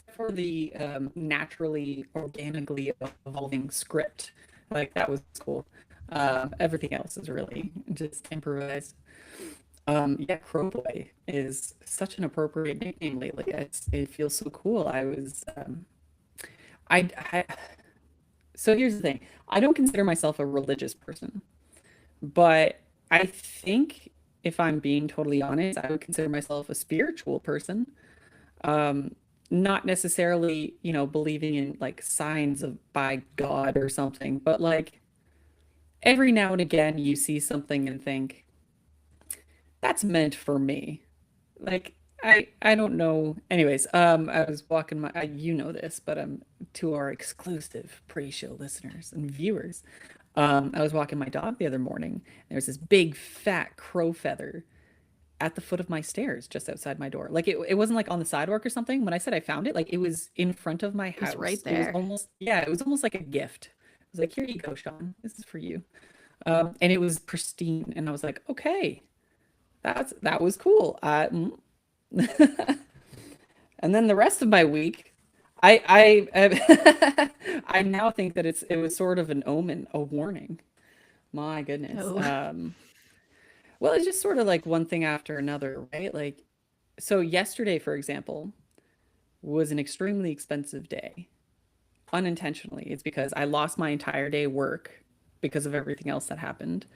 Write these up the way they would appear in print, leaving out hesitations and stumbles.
except for the naturally, organically evolving script. Like that was cool. Everything else is really just improvised. Yeah, Crowboy is such an appropriate nickname lately. It feels so cool. I so here's the thing. I don't consider myself a religious person, but I think if I'm being totally honest, I would consider myself a spiritual person. Um, Not necessarily, believing in like signs of by God or something, but like every now and again you see something and think, that's meant for me. Like I don't know. Anyways, I was walking you know this, but to our exclusive pre-show listeners and viewers, I was walking my dog the other morning. There's this big fat crow feather at the foot of my stairs just outside my door. Like it wasn't like on the sidewalk or something. When I said I found it, like it was in front of my It's right house. It was there. almost, yeah, it was almost like a gift. I was like, here you go, Sean. This is for you. And it was pristine. And I was like, okay, that was cool. And then the rest of my week, I now think that it was sort of an omen, a warning. My goodness. Oh. Well, it's just sort of like one thing after another, right? Like, so yesterday, for example, was an extremely expensive day. Unintentionally. It's because I lost my entire day work because of everything else that happened.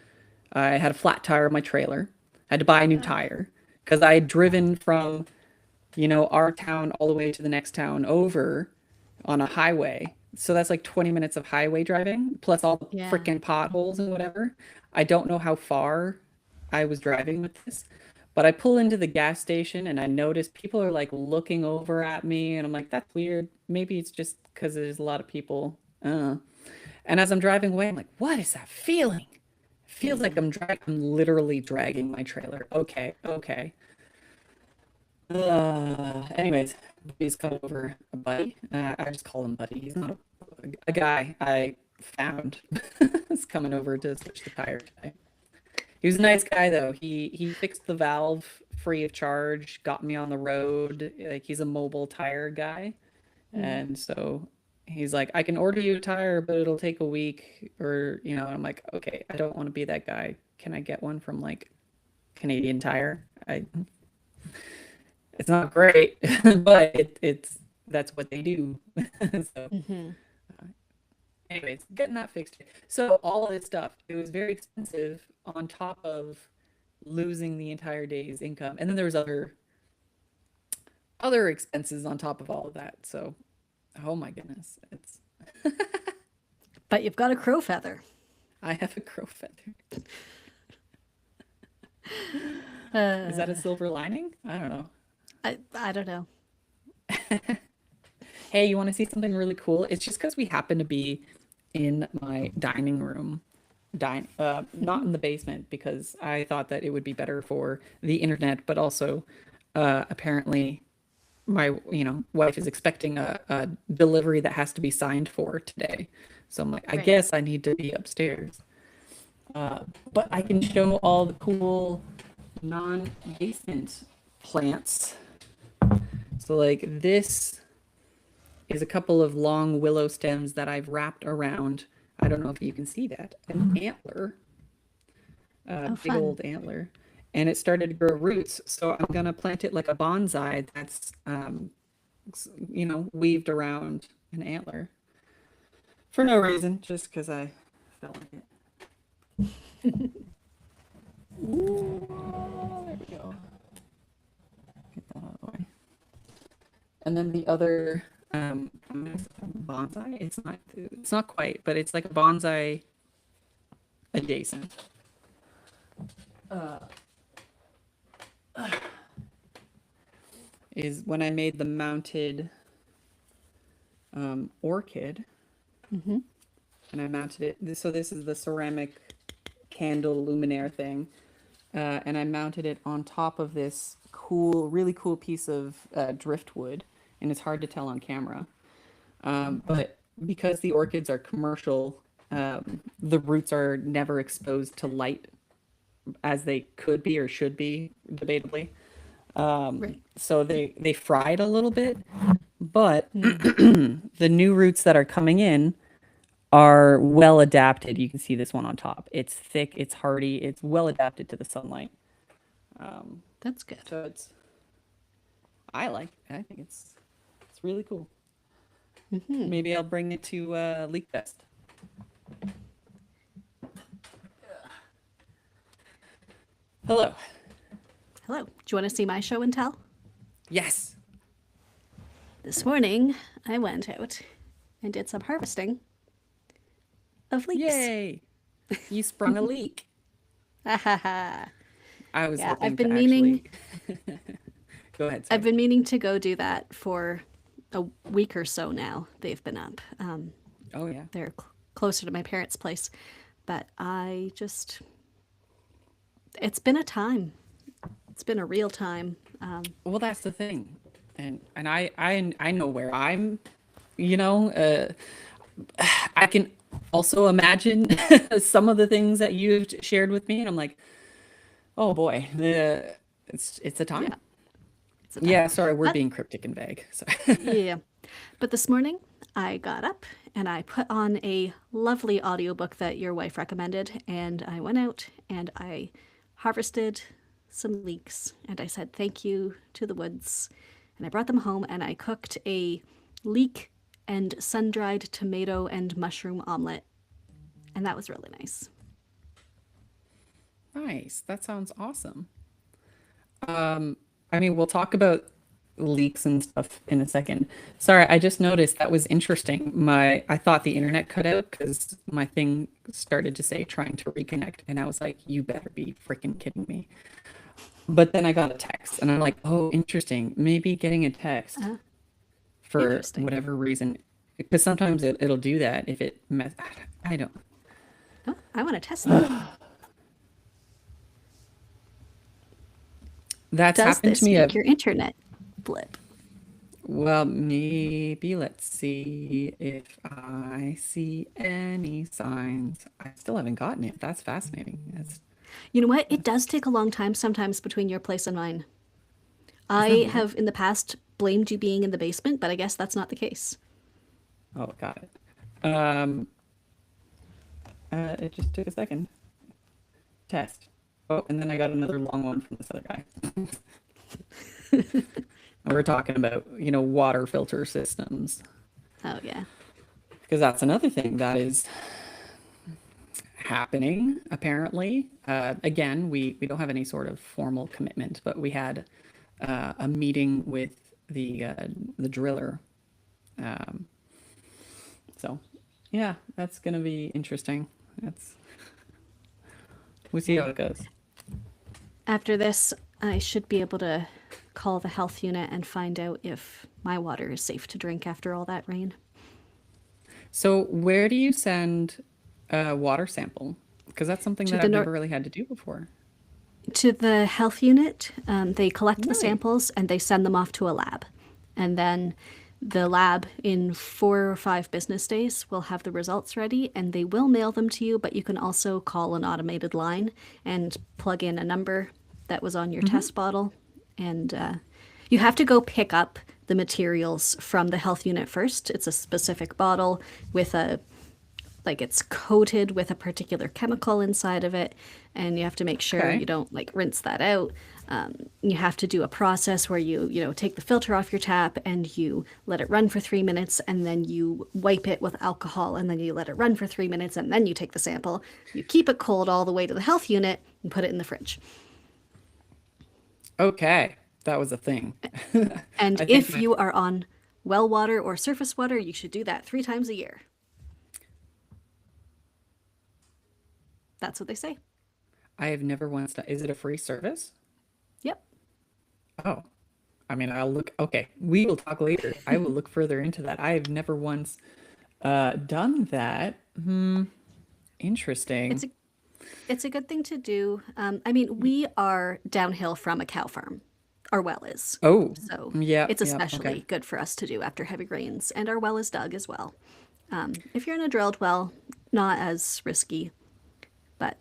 I had a flat tire on my trailer. I had to buy a new tire because I had driven from, our town all the way to the next town over on a highway. So that's like 20 minutes of highway driving plus all the Yeah. freaking potholes and whatever. I don't know how far I was driving with this, but I pull into the gas station and I notice people are like looking over at me and I'm like, that's weird. Maybe it's just because there's a lot of people. And as I'm driving away, I'm like, what is that feeling? It feels like I'm literally dragging my trailer. Okay, okay. Anyways, he's come over, a buddy. I just call him buddy. He's not a guy I found. Is coming over to switch the tire today. He was a nice guy though. He fixed the valve free of charge, got me on the road. Like he's a mobile tire guy, Mm. and so he's like, I can order you a tire, but it'll take a week, or and I'm like, okay, I don't want to be that guy. Can I get one from like Canadian Tire? It's not great, but it's that's what they do. So, Hmm. anyways, getting that fixed. So all of this stuff, it was very expensive on top of losing the entire day's income, and then there was other expenses on top of all of that. So, oh my goodness, it's But you've got a crow feather. I have a crow feather. Is that a Uh, silver lining? I don't know. I don't know. Hey, you want to see something really cool? It's just because we happen to be in my dining room, not in the basement because I thought that it would be better for the internet, but also apparently my wife is expecting a delivery that has to be signed for today. So I'm like, I Right. guess I need to be upstairs. But I can show all the cool non-basement plants. So like this is a couple of long willow stems that I've wrapped around. I don't know if you can see that. An antler, a Oh, big fun. old antler. And it started to grow roots. So I'm going to plant it like a bonsai that's, weaved around an antler for no reason, just because I felt like it. Ooh, there we go. Get that out of the way. And then the other bonsai. It's not quite, but it's like a bonsai adjacent. Uh, is when I made the mounted orchid, Hmm. and I mounted it. So this is the ceramic candle luminaire thing, and I mounted it on top of this really cool piece of driftwood, and it's hard to tell on camera. But because the orchids are commercial, the roots are never exposed to light as they could be or should be, debatably. Right. So they fried a little bit, but Mm. the new roots that are coming in are well adapted. You can see this one on top. It's thick, it's hardy, it's well adapted to the sunlight. Um, That's good. so it's I like it. I think it's really cool. Hmm. Maybe I'll bring it to Leak Fest. Hello. Hello. Do you want to see my show and tell? Yes. This morning, I went out and did some harvesting of leeks. Yay. You sprung a leak. Ha ha ha. I was Yeah, hoping to actually go ahead, I've sorry. been meaning to go do that for a week or so now. They've been up. Oh yeah. They're closer to my parents' place, but it's been a time. It's been a real time. Well, that's the thing. And I know where I'm, you know, I can also imagine some of the things that you've shared with me, and I'm like, oh boy, it's a Yeah, time. it's a time. Yeah, sorry, we're But being cryptic and vague. So yeah, but this morning I got up and I put on a lovely audiobook that your wife recommended, and I went out and I harvested some leeks, and I said thank you to the woods, and I brought them home and I cooked a leek and sun-dried tomato and mushroom omelet, and that was really nice. nice. That sounds awesome. I mean, we'll talk about leaks and stuff in a second. Sorry, I just noticed that was interesting. I thought the internet cut out because my thing started to say trying to reconnect, and I was like, you better be freaking kidding me. But then I got a text, and I'm like, oh, interesting. Maybe getting a text Uh, for Interesting. whatever reason, because sometimes it'll do that if it mess. I don't. Oh, I want to test that. That's Does happened to this me. make your internet blip? Well, maybe let's see if I see any signs. I still haven't gotten it. That's fascinating. You know what? It does take a long time sometimes between your place and mine. Is that I weird? have in the past blamed you being in the basement, but I guess that's not the case. Oh, got it. Um, it just took a second. Test. Oh, and then I got another long one from this other guy. We're talking about, water filter systems, Oh, yeah. because that's another thing that is happening apparently. Again, we don't have any sort of formal commitment, but we had a meeting with the driller. Um, so yeah, that's gonna be interesting. That's we'll see how it goes. After this, I should be able to call the health unit and find out if my water is safe to drink after all that rain. So where do you send a water sample? Because that's something To that the I've north, never really had to do before. to the health unit, they collect the Really? samples and they send them off to a lab. And then the lab, in 4 or 5 business days, will have the results ready and they will mail them to you. But you can also call an automated line and plug in a number that was on your Mm-hmm. test bottle. And you have to go pick up the materials from the health unit first. It's a specific bottle with it's coated with a particular chemical inside of it, and you have to make sure you Okay. don't rinse that out. You have to do a process where you take the filter off your tap and you let it run for 3 minutes, and then you wipe it with alcohol, and then you let it run for 3 minutes, and then you take the sample. You keep it cold all the way to the health unit and put it in the fridge. Okay. That was a thing. And I think if my you are on well water or surface water, you should do that 3 times a year. That's what they say. I have never once done. Is it a free service? Yep. Oh, I mean, I'll look. Okay, we will talk later. I will look further into that. I have never once done that. It's Interesting. a It's a good thing to do. I mean, we are downhill from a cow farm. Our well is. Oh, So yeah, it's yeah, okay. especially good for us to do after heavy rains. And our well is dug as well. If you're in a drilled well, not as risky. But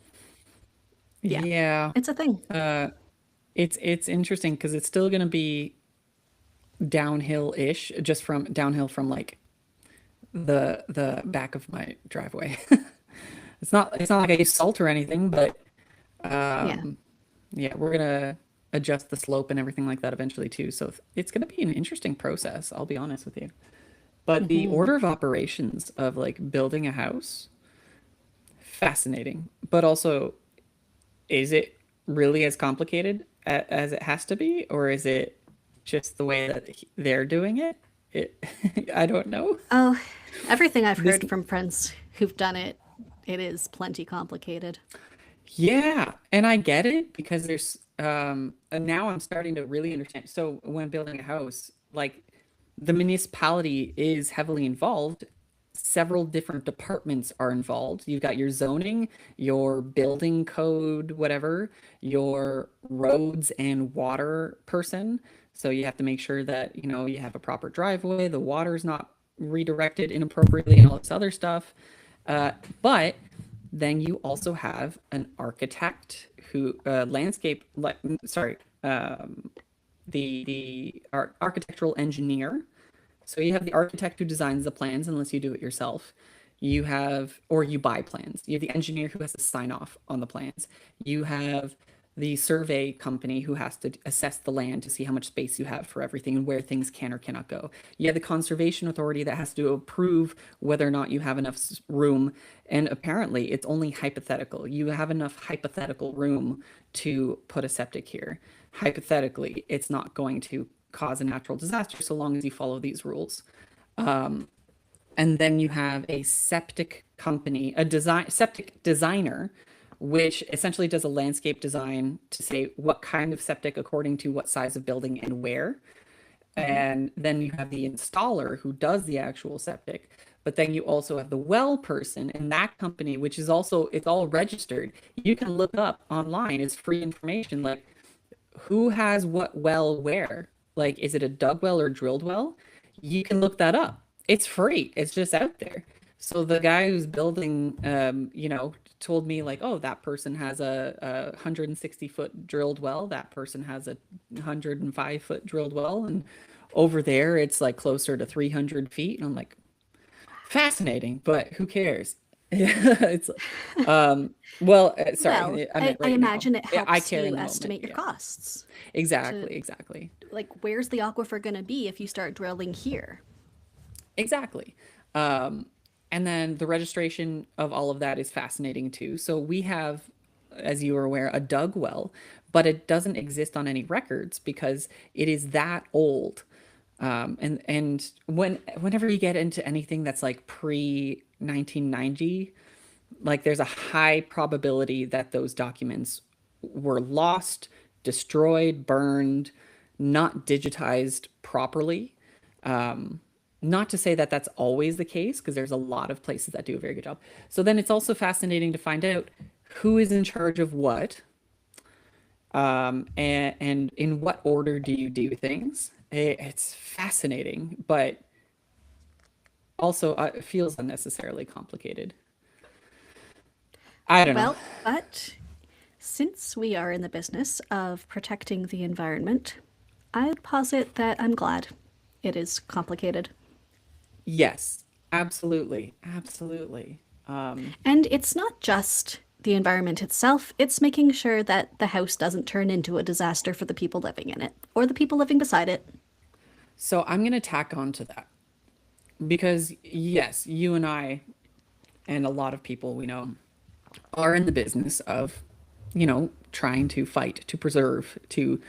yeah, Yeah, it's a thing. it's interesting because it's still gonna be downhill-ish, just from downhill from like the back of my driveway. It's not like I use salt or anything, but Yeah. um yeah, we're gonna adjust the slope and everything like that eventually too. So it's gonna be an interesting process, I'll be honest with you. But the Hmm. order of operations of like building a house, fascinating. But also, is it really as complicated as it has to be, or is it just the way that they're doing it? It I don't know. Oh, everything I've This heard from friends who've done it, it is plenty complicated. Yeah, and I get it because there's and now I'm starting to really understand. So when building a house, like the municipality is heavily involved. Several different departments are involved. You've got your zoning, your building code, whatever, your roads and water person. So you have to make sure that, you have a proper driveway, the water's not redirected inappropriately and all this other stuff. But then you also have an architect who sorry, the architectural engineer. So you have the architect who designs the plans, unless you do it yourself. You have, or you buy plans. You have the engineer who has to sign off on the plans. You have the survey company who has to assess the land to see how much space you have for everything and where things can or cannot go. You have the conservation authority that has to approve whether or not you have enough room. And apparently, it's only hypothetical. You have enough hypothetical room to put a septic here. Hypothetically, it's not going to cause a natural disaster so long as you follow these rules. And then you have a septic company, a septic designer, which essentially does a landscape design to say what kind of septic according to what size of building and where. Hmm. And then you have the installer who does the actual septic. But then you also have the well person and that company, which is also, it's all registered. You can look up online, it's free information, like who has what well where. Like, is it a dug well or drilled well? You can look that up. It's free. It's just out there. So the guy who's building, told me like, oh, that person has a 160-foot drilled well. That person has a 105-foot drilled well, and over there it's like closer to 300 feet. And I'm like, fascinating, but who cares? Yeah, it's well, Well, sorry, I meant I right now. imagine it Yeah, I helps care you in the moment. estimate your Yeah, costs. To, exactly, exactly. like, where's the aquifer going to be if you start drilling here? Exactly. Um, and then the registration of all of that is fascinating too. So we have, as you are aware, a dug well, but it doesn't exist on any records because it is that old. And whenever you get into anything that's like pre 1990, like there's a high probability that those documents were lost, destroyed, burned, not digitized properly. Not to say that that's always the case, because there's a lot of places that do a very good job. So then it's also fascinating to find out who is in charge of what, and in what order do you do things. It's fascinating, but also it feels unnecessarily complicated. I don't know. Well, but since we are in the business of protecting the environment, I'd posit that I'm glad it is complicated. Yes, absolutely, absolutely. And it's not just the environment itself, it's making sure that the house doesn't turn into a disaster for the people living in it or the people living beside it. So I'm gonna tack on to that because yes, you and I and a lot of people we know are in the business of, trying to fight, to preserve, to,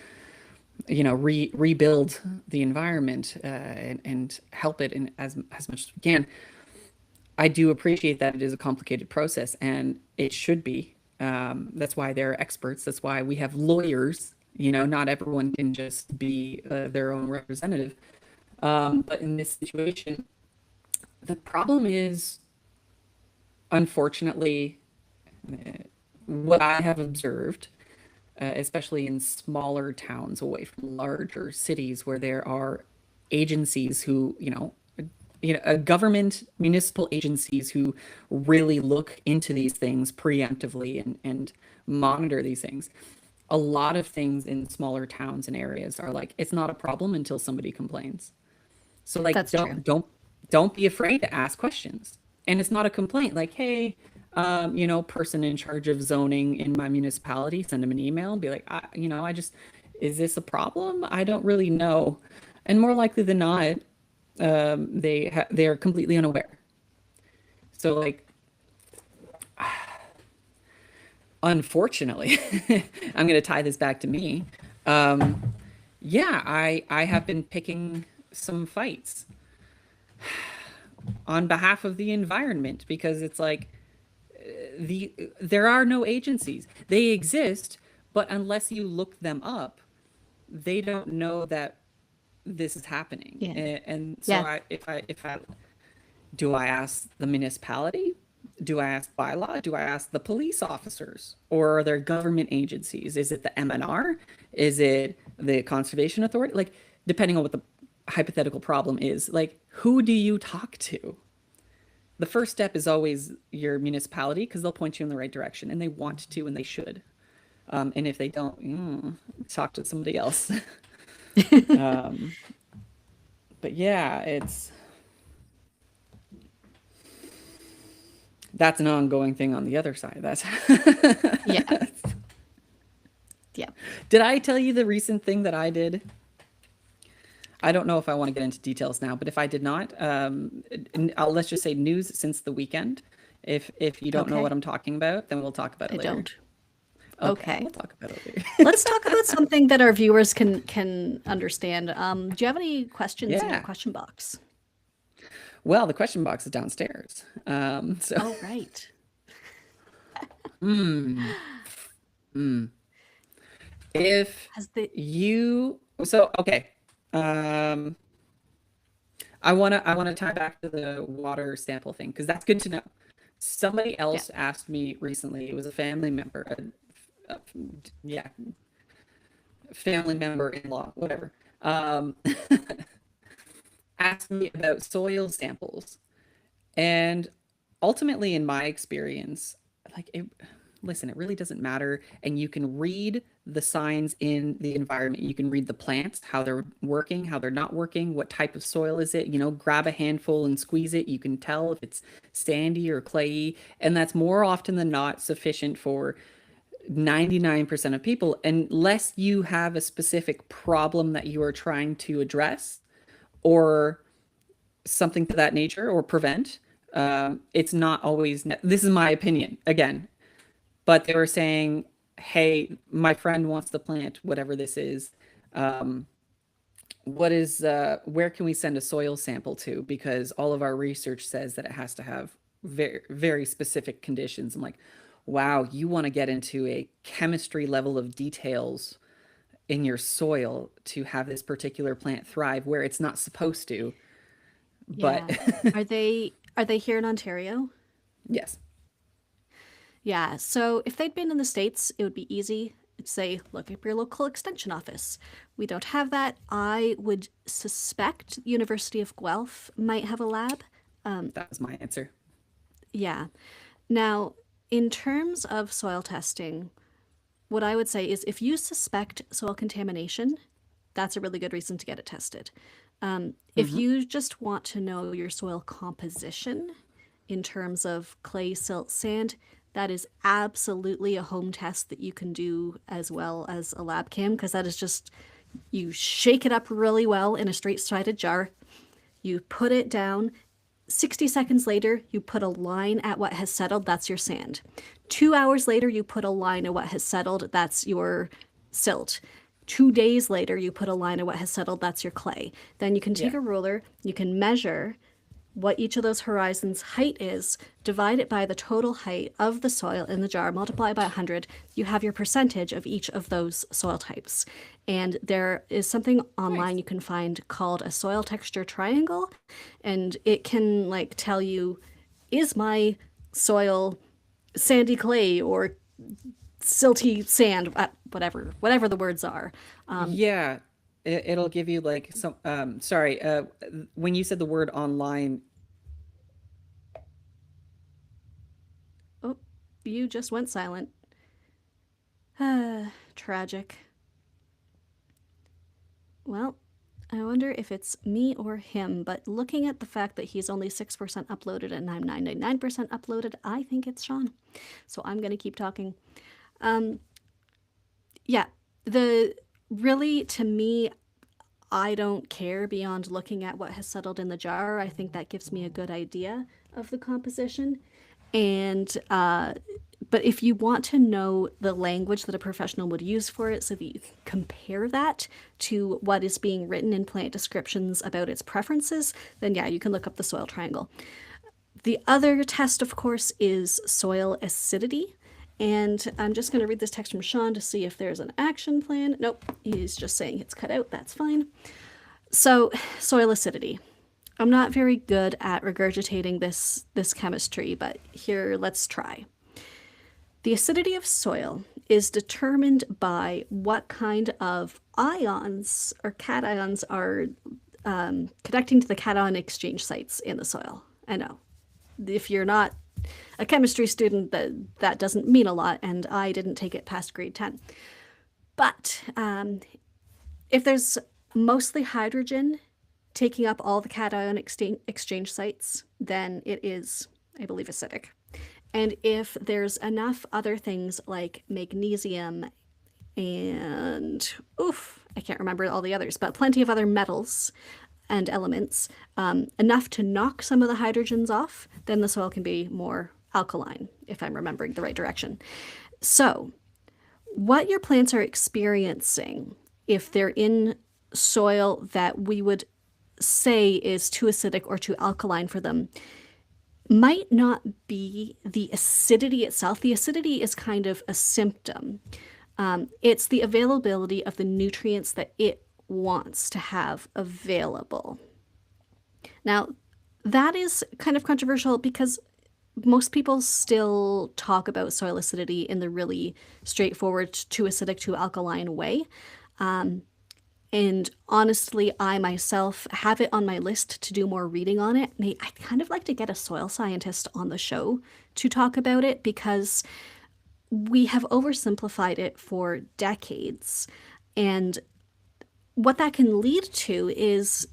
rebuild the environment, and help it in as much as we can. I do appreciate that it is a complicated process, and it should be. That's why there are experts. That's why we have lawyers. Not everyone can just be their own representative. But in this situation, the problem is, unfortunately, what I have observed, especially in smaller towns away from larger cities where there are agencies who, government, municipal agencies who really look into these things preemptively and monitor these things. a lot of things in smaller towns and areas are like it's not a problem until somebody complains. So like That's true. don't be afraid to ask questions. And it's not a complaint like, hey, person in charge of zoning in my municipality, send them an email and be like, I just, is this a problem? I don't really know. And more likely than not, they are completely unaware. So like, unfortunately, I'm going to tie this back to me. Yeah, I have been picking some fights on behalf of the environment because it's like there are no agencies. They exist, but unless you look them up, they don't know that this is happening. Yeah. And so Yeah. if I do I ask the municipality? Do I ask bylaw? Do I ask the police officers? Or are there government agencies? Is it the MNR? Is it the Conservation Authority? Like, depending on what the hypothetical problem is, like, who do you talk to? The first step is always your municipality because they'll point you in the right direction and they want to and they should. And if they don't, talk to somebody else. um, but yeah, that's an ongoing thing on the other side. That's Yeah. Yeah. Did I tell you the recent thing that I did? I don't know if I want to get into details now, but if I did not, let's just say news since the weekend. If you don't know what Okay. I'm talking about, then we'll talk about I it later. don't. Okay, Okay. we'll talk about it later. Let's talk about something that our viewers can understand. Do you have any questions in your Yeah. question box? Well, the question box is downstairs. So Oh, right. if Has the okay, um, I wanna tie back to the water sample thing because that's good to know. Somebody yeah. else asked me recently. It was a family member, a yeah, family member in law, whatever. Um, asked me about soil samples. And ultimately, in my experience, like it, listen, it really doesn't matter. And you can read the signs in the environment. You can read the plants, how they're working, how they're not working, what type of soil is it. Grab a handful and squeeze it. You can tell if it's sandy or clayey. And that's more often than not sufficient for 99% of people, unless you have a specific problem that you are trying to address or something to that nature or prevent. It's not always, this is my opinion again, but they were saying, hey, my friend wants to plant whatever this is. Um, where can we send a soil sample to? Because all of our research says that it has to have very, very specific conditions. I'm like, wow, you want to get into a chemistry level of details in your soil to have this particular plant thrive where it's not supposed to. But Yeah. Are they here in Ontario? yes. Yeah. So if they'd been in the States, it would be easy. It'd say, look up your local extension office. We don't have that. I would suspect University of Guelph might have a lab. That was my answer. Yeah. Now, in terms of soil testing, what I would say is if you suspect soil contamination, that's a really good reason to get it tested. If Hmm. you just want to know your soil composition in terms of clay, silt, sand, that is absolutely a home test that you can do as well as a lab cam because that is just you shake it up really well in a straight-sided jar, you put it down, 60 seconds later, you put a line at what has settled, that's your sand. 2 hours later, you put a line at what has settled, that's your silt. 2 days later, you put a line at what has settled, that's your clay. Then you can take Yeah. a ruler, you can measure what each of those horizons' height is, divide it by the total height of the soil in the jar, multiply by 100, you have your percentage of each of those soil types. And there is something online Nice. you can find called a soil texture triangle, and it can like tell you, is my soil sandy clay or silty sand, whatever the words are. Yeah. It'll give you like some, sorry, when you said the word online, Oh, you just went silent. tragic. Well, I wonder if it's me or him, but looking at the fact that he's only 6% uploaded and I'm 99% uploaded, I think it's Sean. So I'm going to keep talking. Yeah, the really, to me, I don't care beyond looking at what has settled in the jar. I think that gives me a good idea of the composition. And but if you want to know the language that a professional would use for it so that you can compare that to what is being written in plant descriptions about its preferences, then yeah, you can look up the soil triangle. The other test, of course, is soil acidity. And I'm just going to read this text from Sean to see if there's an action plan. Nope, he's just saying it's cut out. That's fine. So, soil acidity. I'm not very good at regurgitating this chemistry, but here, let's try. The acidity of soil is determined by what kind of ions or cations are connecting to the cation exchange sites in the soil. I know. If you're not a chemistry student, that doesn't mean a lot, and I didn't take it past grade 10. But if there's mostly hydrogen taking up all the cation exchange sites, then it is, I believe, acidic. And if there's enough other things like magnesium and, I can't remember all the others, but plenty of other metals and elements, enough to knock some of the hydrogens off, then the soil can be more alkaline, if I'm remembering the right direction. So what your plants are experiencing, if they're in soil that we would say is too acidic or too alkaline for them, might not be the acidity itself. The acidity is kind of a symptom. It's the availability of the nutrients that it wants to have available. Now, that is kind of controversial because most people still talk about soil acidity in the really straightforward, too acidic, too alkaline way. And honestly, I myself have it on my list to do more reading on it. I'd kind of like to get a soil scientist on the show to talk about it because we have oversimplified it for decades. And what that can lead to is,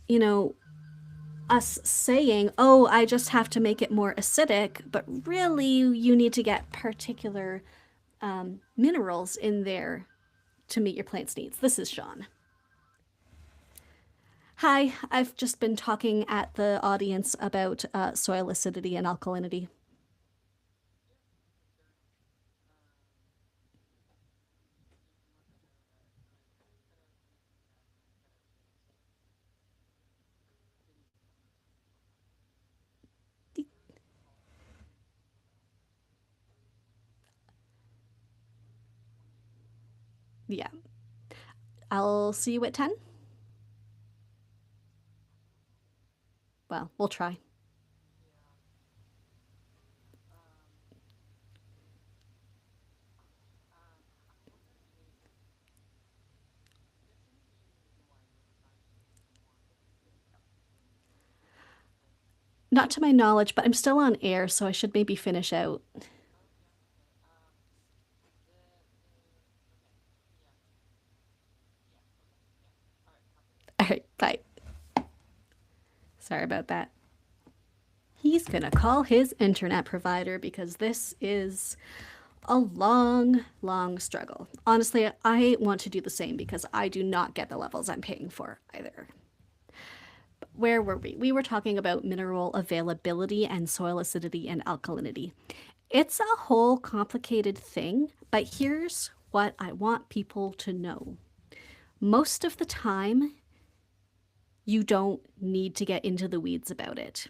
us saying, oh, I just have to make it more acidic, but really you need to get particular minerals in there to meet your plant's needs. This is Sean. Hi, I've just been talking at the audience about soil acidity and alkalinity. Yeah. I'll see you at 10. Well, we'll try. Not to my knowledge, but I'm still on air, so I should maybe finish out. All right, bye. Sorry about that. He's gonna call his internet provider because this is a long, long struggle. Honestly, I want to do the same because I do not get the levels I'm paying for either. But where were we? We were talking about mineral availability and soil acidity and alkalinity. It's a whole complicated thing, but here's what I want people to know. Most of the time, you don't need to get into the weeds about it.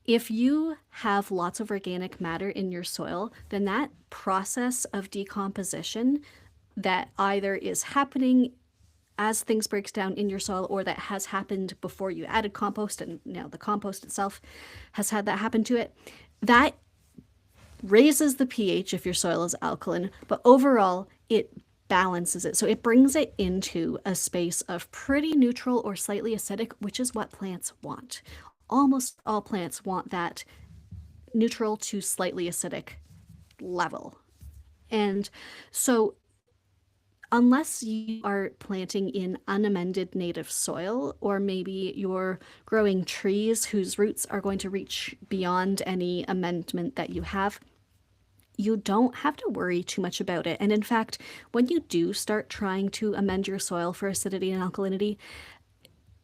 If you have lots of organic matter in your soil, then that process of decomposition that either is happening as things breaks down in your soil or that has happened before you added compost and now the compost itself has had that happen to it, that raises the pH if your soil is alkaline, but overall it balances it. So it brings it into a space of pretty neutral or slightly acidic, which is what plants want. Almost all plants want that neutral to slightly acidic level. And so unless you are planting in unamended native soil, or maybe you're growing trees whose roots are going to reach beyond any amendment that you have, you don't have to worry too much about it. And in fact, when you do start trying to amend your soil for acidity and alkalinity,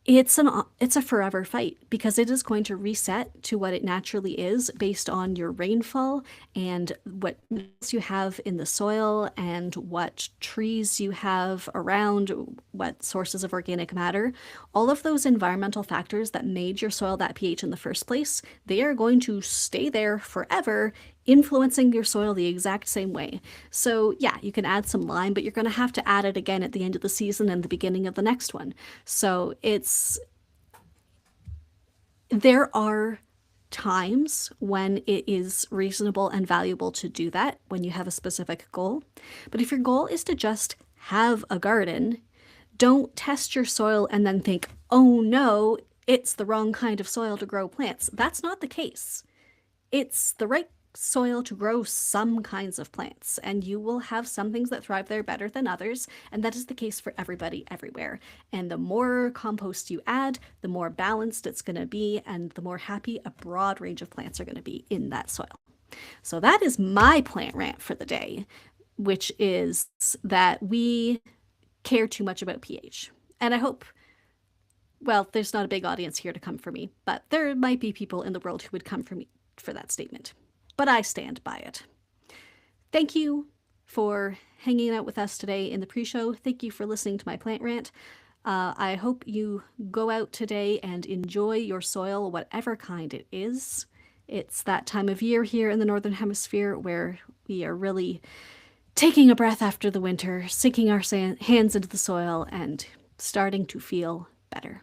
it's a forever fight, because it is going to reset to what it naturally is based on your rainfall and what minerals you have in the soil and what trees you have around, what sources of organic matter. All of those environmental factors that made your soil that pH in the first place, they are going to stay there forever, influencing your soil the exact same way. So yeah, you can add some lime, but you're going to have to add it again at the end of the season and the beginning of the next one. So there are times when it is reasonable and valuable to do that when you have a specific goal. But if your goal is to just have a garden, don't test your soil and then think, oh no, it's the wrong kind of soil to grow plants. That's not the case. It's the right soil to grow some kinds of plants, and you will have some things that thrive there better than others, and that is the case for everybody everywhere. And the more compost you add, the more balanced it's going to be, and the more happy a broad range of plants are going to be in that soil. So that is my plant rant for the day, which is that we care too much about pH. And I hope, well, there's not a big audience here to come for me, but there might be people in the world who would come for me for that statement. But I stand by it. Thank you for hanging out with us today in the pre-show. Thank you for listening to my plant rant. I hope you go out today and enjoy your soil, whatever kind it is. It's that time of year here in the Northern Hemisphere where we are really taking a breath after the winter, sinking our hands into the soil and starting to feel better.